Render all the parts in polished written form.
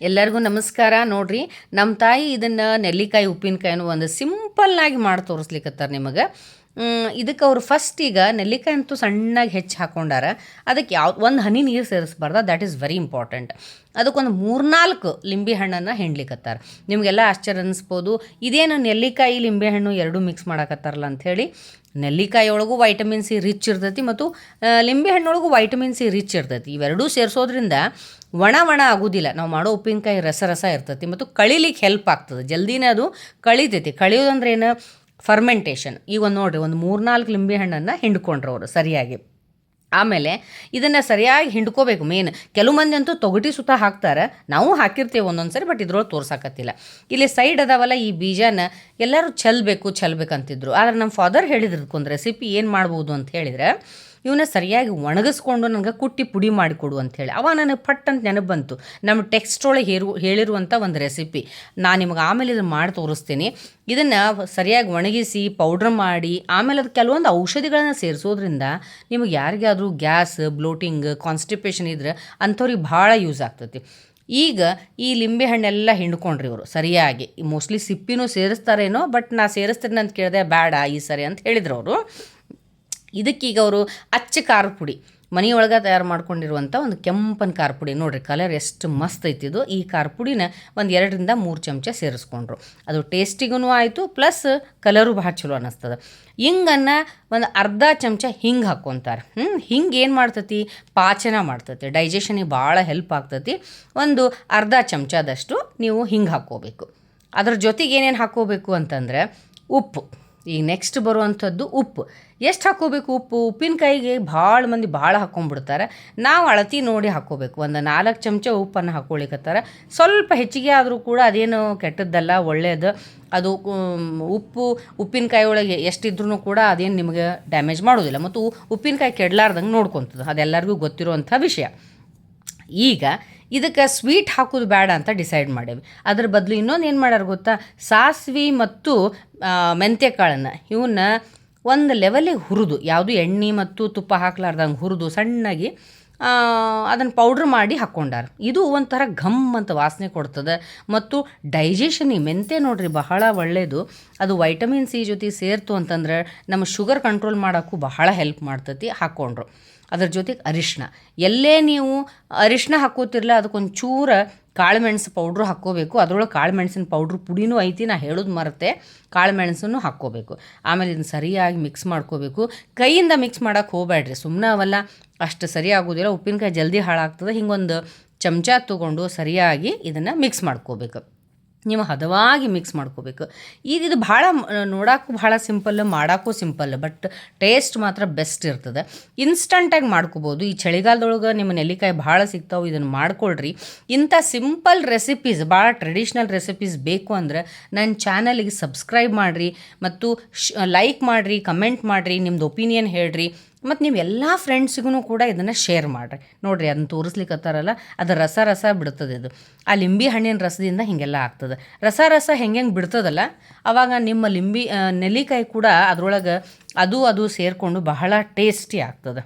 ಎಲ್ಲರಿಗೂ ನಮಸ್ಕಾರ. ನೋಡ್ರಿ, ನಮ್ಮ ತಾಯಿ ಇದನ್ನು ನೆಲ್ಲಿಕಾಯಿ ಉಪ್ಪಿನಕಾಯಿನೂ ಒಂದು ಸಿಂಪಲ್ಲಾಗಿ ಮಾಡಿ ತೋರಿಸ್ಲಿಕ್ಕತ್ತಾರೆ ನಿಮಗೆ. ಇದಕ್ಕೆ ಅವರು ಫಸ್ಟ್ ಈಗ ನೆಲ್ಲಿಕಾಯಿ ಅಂತೂ ಸಣ್ಣಗೆ ಹೆಚ್ಚು ಹಾಕ್ಕೊಂಡಾರ. ಅದಕ್ಕೆ ಒಂದು ಹನಿ ನೀರು ಸೇರಿಸ್ಬಾರ್ದು, ದ್ಯಾಟ್ ಈಸ್ ವೆರಿ ಇಂಪಾರ್ಟೆಂಟ್. ಅದಕ್ಕೊಂದು 3-4 ಲಿಂಬೆ ಹಣ್ಣನ್ನು ಹಿಂಡ್ಲಿಕ್ಕತ್ತಾರೆ. ನಿಮಗೆಲ್ಲ ಆಶ್ಚರ್ಯ ಅನ್ನಿಸ್ಬೋದು, ಇದೇನು ನೆಲ್ಲಿಕಾಯಿ ಲಿಂಬೆಹಣ್ಣು ಎರಡೂ ಮಿಕ್ಸ್ ಮಾಡಕತ್ತಾರಲ್ಲ ಅಂಥೇಳಿ. ನೆಲ್ಲಿಕಾಯಿ ಒಳಗೂ ವೈಟಮಿನ್ ಸಿ ರಿಚ್ ಇರ್ತೈತಿ ಮತ್ತು ಲಿಂಬೆಹಣ್ಣೊಳಗೂ ವೈಟಮಿನ್ ಸಿ ರಿಚ್ ಇರ್ತೈತಿ. ಇವೆರಡೂ ಸೇರಿಸೋದ್ರಿಂದ ಒಣ ಆಗೋದಿಲ್ಲ. ನಾವು ಮಾಡೋ ಉಪ್ಪಿನಕಾಯಿ ರಸ ಇರ್ತೈತಿ ಮತ್ತು ಕಳಿಲಿಕ್ಕೆ ಹೆಲ್ಪ್ ಆಗ್ತದೆ. ಜಲ್ದಿನೇ ಅದು ಕಳಿತೈತಿ. ಕಳಿಯೋದಂದ್ರೆ ಏನು? ಫರ್ಮೆಂಟೇಷನ್. ಈಗ ಒಂದು ನೋಡಿರಿ, ಒಂದು 3-4 ಲಿಂಬೆ ಹಣ್ಣನ್ನು ಹಿಂಡ್ಕೊಂಡ್ರು ಅವರು ಸರಿಯಾಗಿ. ಆಮೇಲೆ ಇದನ್ನು ಸರಿಯಾಗಿ ಹಿಂಡ್ಕೋಬೇಕು. ಮೇನ್ ಕೆಲವು ಮಂದಿ ಅಂತೂ ತೊಗಟಿ ಸುತ್ತ ಹಾಕ್ತಾರೆ, ನಾವು ಹಾಕಿರ್ತೇವೆ ಒಂದೊಂದು ಸರಿ, ಬಟ್ ಇದ್ರೊಳಗೆ ತೋರ್ಸಾಕತ್ತಿಲ್ಲ. ಇಲ್ಲಿ ಸೈಡ್ ಅದಾವಲ್ಲ, ಈ ಬೀಜನ ಎಲ್ಲರೂ ಚೆಲ್ಬೇಕಂತಿದ್ರು. ಆದರೆ ನಮ್ಮ ಫಾದರ್ ಹೇಳಿದ್ರಕ್ಕೊಂದು ರೆಸಿಪಿ ಏನು ಮಾಡ್ಬೋದು ಅಂತ ಹೇಳಿದರೆ, ಇವನ್ನ ಸರಿಯಾಗಿ ಒಣಗಿಸ್ಕೊಂಡು ನನಗೆ ಕುಟ್ಟಿ ಪುಡಿ ಮಾಡಿಕೊಡು ಅಂಥೇಳಿ. ಅವ ನನಗೆ ಪಟ್ ಅಂತ ನೆನಪು ಬಂತು. ನಮ್ಮ ಟೆಕ್ಸ್ಟ್ ಒಳಗೆ ಹೇಳಿರುವಂಥ ಒಂದು ರೆಸಿಪಿ ನಾನು ನಿಮಗೆ ಆಮೇಲೆ ಇದನ್ನು ಮಾಡಿ ತೋರಿಸ್ತೀನಿ. ಇದನ್ನು ಸರಿಯಾಗಿ ಒಣಗಿಸಿ ಪೌಡ್ರ್ ಮಾಡಿ ಆಮೇಲೆ ಅದು ಕೆಲವೊಂದು ಔಷಧಿಗಳನ್ನು ಸೇರಿಸೋದ್ರಿಂದ ನಿಮಗೆ ಯಾರಿಗಾದರೂ ಗ್ಯಾಸ್, ಬ್ಲೋಟಿಂಗ್, ಕಾನ್ಸ್ಟಿಪೇಷನ್ ಇದ್ರೆ ಅಂಥವ್ರಿಗೆ ಭಾಳ ಯೂಸ್ ಆಗ್ತೈತಿ. ಈಗ ಈ ಲಿಂಬೆ ಹಣ್ಣೆಲ್ಲ ಹಿಂಡ್ಕೊಂಡ್ರಿ ಇವರು ಸರಿಯಾಗಿ. ಮೋಸ್ಟ್ಲಿ ಸಿಪ್ಪಿನೂ ಸೇರಿಸ್ತಾರೇನೋ, ಬಟ್ ನಾ ಸೇರಿಸ್ತೀನಿ ಅಂತ ಕೇಳಿದೆ, ಬೇಡ ಈ ಸರಿ ಅಂತ ಹೇಳಿದ್ರು ಅವರು. ಇದಕ್ಕೀಗ ಅವರು ಅಚ್ಚ ಖಾರದ ಪುಡಿ ಮನೆಯೊಳಗೆ ತಯಾರು ಮಾಡ್ಕೊಂಡಿರುವಂಥ ಒಂದು ಕೆಂಪನ ಖಾರ ಪುಡಿ, ನೋಡಿರಿ ಕಲರ್ ಎಷ್ಟು ಮಸ್ತ್ ಐತಿದು. ಈ ಖಾರ ಪುಡಿನ ಒಂದು 2-3 ಚಮಚ ಸೇರಿಸ್ಕೊಂಡ್ರು. ಅದು ಟೇಸ್ಟಿಗೂ ಆಯಿತು, ಪ್ಲಸ್ ಕಲರು ಭಾಳ ಚಲೋ ಅನ್ನಿಸ್ತದೆ. ಹಿಂಗನ್ನು ಒಂದು ಅರ್ಧ ಚಮಚ ಹಿಂಗೆ ಹಾಕ್ಕೊತಾರೆ. ಹಿಂಗೆ ಏನು ಮಾಡ್ತೈತಿ? ಪಾಚನ ಮಾಡ್ತೈತಿ, ಡೈಜೆಷನಿಗೆ ಭಾಳ ಹೆಲ್ಪ್ ಆಗ್ತೈತಿ. ಒಂದು ಅರ್ಧ ಚಮಚದಷ್ಟು ನೀವು ಹಿಂಗೆ ಹಾಕ್ಕೋಬೇಕು. ಅದ್ರ ಜೊತೆಗೆ ಏನೇನು ಹಾಕ್ಕೋಬೇಕು ಅಂತಂದರೆ ಉಪ್ಪು. ಈಗ ನೆಕ್ಸ್ಟ್ ಬರುವಂಥದ್ದು ಉಪ್ಪು. ಎಷ್ಟು ಹಾಕ್ಕೋಬೇಕು ಉಪ್ಪು? ಉಪ್ಪಿನಕಾಯಿಗೆ ಭಾಳ ಮಂದಿ ಭಾಳ ಹಾಕ್ಕೊಂಡ್ಬಿಡ್ತಾರೆ. ನಾವು ಅಳತಿ ನೋಡಿ ಹಾಕ್ಕೋಬೇಕು. ಒಂದು 4 ಚಮಚ ಉಪ್ಪನ್ನು ಹಾಕ್ಕೊಳಿಕತ್ತಾರೆ. ಸ್ವಲ್ಪ ಹೆಚ್ಚಿಗೆ ಆದರೂ ಕೂಡ ಅದೇನು ಕೆಟ್ಟದ್ದಲ್ಲ, ಒಳ್ಳೆಯದು. ಅದು ಉಪ್ಪಿನಕಾಯಿ ಒಳಗೆ ಎಷ್ಟಿದ್ರೂ ಕೂಡ ಅದೇನು ನಿಮಗೆ ಡ್ಯಾಮೇಜ್ ಮಾಡೋದಿಲ್ಲ ಮತ್ತು ಉಪ್ಪಿನಕಾಯಿ ಕೆಡಲಾರ್ದಂಗೆ ನೋಡ್ಕೊತದೆ. ಅದೆಲ್ಲರಿಗೂ ಗೊತ್ತಿರುವಂಥ ವಿಷಯ. ಈಗ ಇದಕ್ಕೆ ಸ್ವೀಟ್ ಹಾಕೋದು ಬೇಡ ಅಂತ ಡಿಸೈಡ್ ಮಾಡೇವಿ. ಅದ್ರ ಬದಲು ಇನ್ನೊಂದು ಏನು ಮಾಡ್ಯಾರ ಗೊತ್ತಾ? ಸಾಸಿವೆ ಮತ್ತು ಮೆಂತ್ಯಕಾಳನ್ನು ಇವನ್ನ ಒಂದು ಲೆವೆಲಿಗೆ ಹುರಿದು, ಯಾವುದು ಎಣ್ಣೆ ಮತ್ತು ತುಪ್ಪ ಹಾಕ್ಲಾರ್ದಂಗೆ ಹುರಿದು ಸಣ್ಣಗೆ ಅದನ್ನು ಪೌಡ್ರ್ ಮಾಡಿ ಹಾಕ್ಕೊಂಡಾರ. ಇದು ಒಂಥರ ಘಮ್ ಅಂತ ವಾಸನೆ ಕೊಡ್ತದೆ ಮತ್ತು ಡೈಜೆಷನಿಗೆ ಮೆಂತ್ಯ ನೋಡ್ರಿ ಬಹಳ ಒಳ್ಳೆಯದು. ಅದು ವೈಟಮಿನ್ ಸಿ ಜೊತೆ ಸೇರ್ತು ಅಂತಂದ್ರೆ ನಮ್ಮ ಶುಗರ್ ಕಂಟ್ರೋಲ್ ಮಾಡೋಕ್ಕೂ ಬಹಳ ಹೆಲ್ಪ್ ಮಾಡ್ತೈತಿ. ಹಾಕ್ಕೊಂಡ್ರು. ಅದ್ರ ಜೊತೆಗೆ ಅರಿಶಿನ. ಎಲ್ಲೇ ನೀವು ಅರಿಶಿನ ಹಾಕೋತಿರಲ್ಲ, ಅದಕ್ಕೊಂದು ಚೂರ ಕಾಳು ಮೆಣಸು ಪೌಡ್ರು ಹಾಕ್ಕೋಬೇಕು. ಅದರೊಳಗೆ ಕಾಳು ಮೆಣಸಿನ ಪೌಡ್ರು ಪುಡಿನೂ ಐತಿ, ನಾ ಹೇಳೋದು ಮರೆತೆ. ಕಾಳು ಮೆಣಸನ್ನು ಹಾಕ್ಕೋಬೇಕು. ಆಮೇಲೆ ಇದನ್ನು ಸರಿಯಾಗಿ ಮಿಕ್ಸ್ ಮಾಡ್ಕೋಬೇಕು. ಕೈಯಿಂದ ಮಿಕ್ಸ್ ಮಾಡೋಕ್ಕೆ ಹೋಗಬೇಡ್ರಿ, ಸುಮ್ಮನೆ ಅವೆಲ್ಲ ಅಷ್ಟು ಸರಿ ಆಗೋದಿಲ್ಲ. ಉಪ್ಪಿನಕಾಯಿ ಜಲ್ದಿ ಹಾಳಾಗ್ತದೆ. ಹಿಂಗೊಂದು ಚಮಚ ತೊಗೊಂಡು ಸರಿಯಾಗಿ ಇದನ್ನು ಮಿಕ್ಸ್ ಮಾಡ್ಕೋಬೇಕು. ನೀವು ಹದವಾಗಿ ಮಿಕ್ಸ್ ಮಾಡ್ಕೋಬೇಕು. ಈಗ ಇದು ಭಾಳ ನೋಡೋಕ್ಕೂ ಭಾಳ ಸಿಂಪಲ್, ಮಾಡೋಕ್ಕೂ ಸಿಂಪಲ್, ಬಟ್ ಟೇಸ್ಟ್ ಮಾತ್ರ ಬೆಸ್ಟ್ ಇರ್ತದೆ. ಇನ್ಸ್ಟಂಟಾಗಿ ಮಾಡ್ಕೋಬೋದು. ಈ ಚಳಿಗಾಲದೊಳಗೆ ನಿಮ್ಮ ನೆಲ್ಲಿಕಾಯಿ ಭಾಳ ಸಿಗ್ತಾವೆ, ಇದನ್ನು ಮಾಡ್ಕೊಳ್ರಿ. ಇಂಥ ಸಿಂಪಲ್ ರೆಸಿಪೀಸ್, ಭಾಳ ಟ್ರೆಡಿಷ್ನಲ್ ರೆಸಿಪೀಸ್ ಬೇಕು ಅಂದರೆ ನನ್ನ ಚಾನಲಿಗೆ ಸಬ್ಸ್ಕ್ರೈಬ್ ಮಾಡಿರಿ ಮತ್ತು ಲೈಕ್ ಮಾಡಿರಿ, ಕಮೆಂಟ್ ಮಾಡಿರಿ, ನಿಮ್ಮದು ಒಪಿನಿಯನ್ ಹೇಳ್ರಿ ಮತ್ತು ನೀವು ಎಲ್ಲ ಫ್ರೆಂಡ್ಸಿಗೂ ಕೂಡ ಇದನ್ನು ಶೇರ್ ಮಾಡಿರಿ. ನೋಡಿರಿ, ಅದನ್ನು ತೋರಿಸ್ಲಿಕ್ಕತ್ತಾರಲ್ಲ, ಅದು ರಸ ಬಿಡ್ತದೆ. ಇದು ಆ ಲಿಂಬೆ ಹಣ್ಣಿನ ರಸದಿಂದ ಹೀಗೆಲ್ಲ ಆಗ್ತದೆ. ರಸ ಹೆಂಗೆ ಬಿಡ್ತದಲ್ಲ, ಆವಾಗ ನಿಮ್ಮ ನೆಲ್ಲಿಕಾಯಿ ಕೂಡ ಅದರೊಳಗೆ ಅದು ಸೇರಿಕೊಂಡು ಬಹಳ ಟೇಸ್ಟಿ ಆಗ್ತದೆ.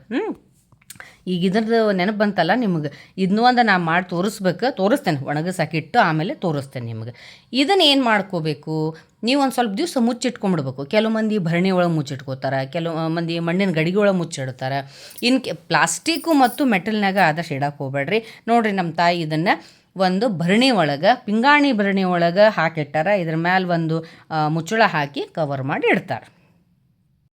ಈಗ ಇದ್ರದ್ದು ನೆನಪು ಬಂತಲ್ಲ ನಿಮಗೆ, ಇದನ್ನೂ ಒಂದು ನಾ ಮಾಡಿ ತೋರಿಸ್ತೇನೆ. ಒಣಗಿಸಾಕಿಟ್ಟು ಆಮೇಲೆ ತೋರಿಸ್ತೇನೆ ನಿಮಗೆ. ಇದನ್ನು ಏನು ಮಾಡ್ಕೋಬೇಕು? ನೀವು ಒಂದು ಸ್ವಲ್ಪ ದಿವಸ ಮುಚ್ಚಿಟ್ಕೊಂಡ್ಬಿಡ್ಬೇಕು. ಕೆಲವು ಮಂದಿ ಭರಣಿ ಒಳಗೆ ಮುಚ್ಚಿಟ್ಕೋತಾರೆ, ಕೆಲವು ಮಂದಿ ಮಣ್ಣಿನ ಗಡಿಗೆ ಒಳಗೆ ಮುಚ್ಚಿಡ್ತಾರೆ. ಪ್ಲಾಸ್ಟಿಕ್ಕು ಮತ್ತು ಮೆಟಲ್ನಾಗ ಆದಷ್ಟು ಇಡಕ್ಕೆ ಹೋಗ್ಬೇಡ್ರಿ. ನೋಡಿರಿ, ನಮ್ಮ ತಾಯಿ ಇದನ್ನು ಒಂದು ಭರಣಿ ಒಳಗೆ, ಪಿಂಗಾಣಿ ಭರಣಿ ಒಳಗೆ ಹಾಕಿಟ್ಟಾರ. ಇದ್ರ ಮೇಲೆ ಒಂದು ಮುಚ್ಚಳ ಹಾಕಿ ಕವರ್ ಮಾಡಿ ಇಡ್ತಾರೆ.